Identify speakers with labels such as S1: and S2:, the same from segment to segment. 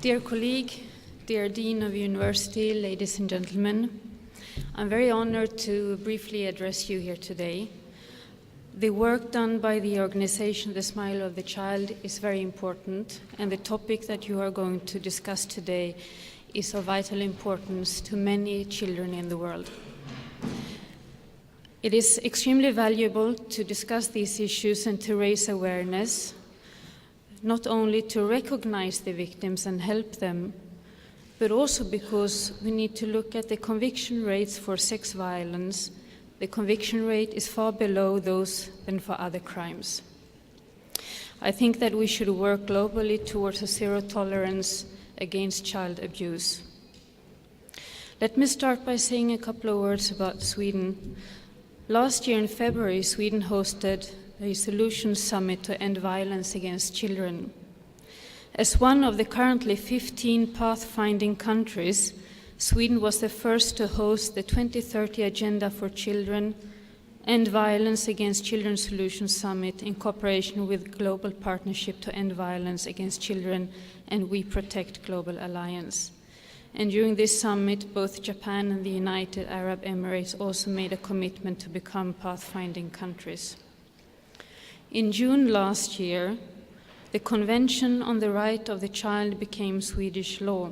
S1: Dear colleague, dear Dean of University, ladies and gentlemen, I'm very honored to briefly address you here today. The work done by the organization The Smile of the Child is very important, and the topic that you are going to discuss today is of vital importance to many children in the world. It is extremely valuable to discuss these issues and to raise awareness, not only to recognize the victims and help them, but also because we need to look at the conviction rates for sex violence. The conviction rate is far below those than for other crimes. I think that we should work globally towards a zero tolerance against child abuse. Let me start by saying a couple of words about Sweden. Last year in February, Sweden hosted a solution summit to end violence against children. As one of the currently 15 pathfinding countries, Sweden was the first to host the 2030 Agenda for Children End Violence Against Children Solution Summit in cooperation with Global Partnership to End Violence Against Children and We Protect Global Alliance. And during this summit, both Japan and the United Arab Emirates also made a commitment to become pathfinding countries. In June last year, the Convention on the Right of the Child became Swedish law.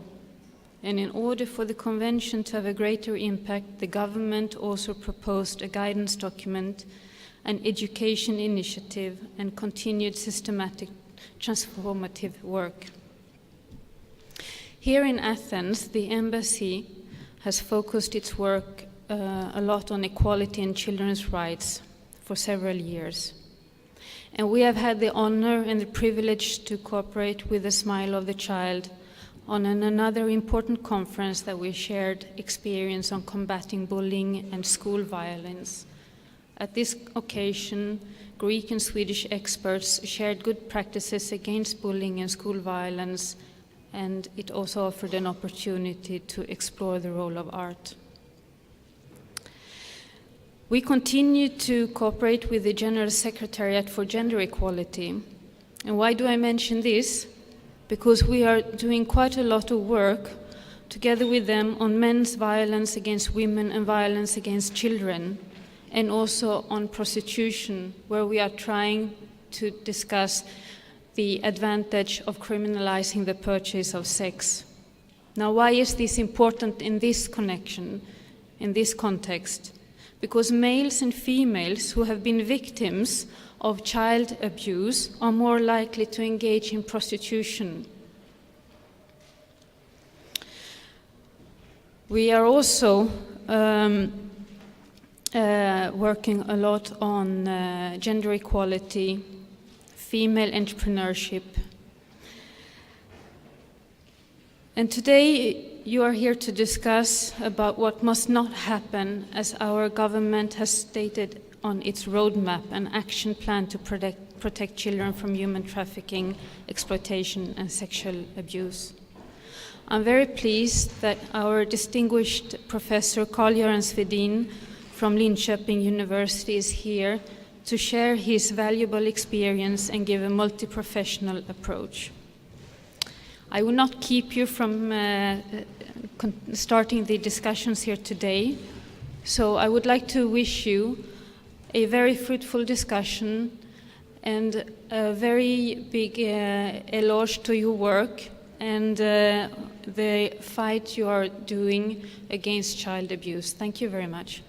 S1: And in order for the Convention to have a greater impact, the government also proposed a guidance document, an education initiative, and continued systematic transformative work. Here in Athens, the embassy has focused its work a lot on equality and children's rights for several years. And we have had the honor and the privilege to cooperate with the Smile of the Child on another important conference that we shared experience on combating bullying and school violence. At this occasion, Greek and Swedish experts shared good practices against bullying and school violence, and it also offered an opportunity to explore the role of art. We continue to cooperate with the General Secretariat for Gender Equality. And why do I mention this? Because we are doing quite a lot of work together with them on men's violence against women and violence against children, and also on prostitution, where we are trying to discuss the advantage of criminalizing the purchase of sex. Now, why is this important in this connection, in this context? Because males and females who have been victims of child abuse are more likely to engage in prostitution. We are also working a lot on gender equality, female entrepreneurship. And today you are here to discuss about what must not happen, as our government has stated on its roadmap an action plan to protect children from human trafficking, exploitation and sexual abuse. I'm very pleased that our distinguished Professor Carl-Göran Svedin from Linköping University is here to share his valuable experience and give a multi-professional approach. I will not keep you from starting the discussions here today, so I would like to wish you a very fruitful discussion and a very big eloge to your work and the fight you are doing against child abuse. Thank you very much.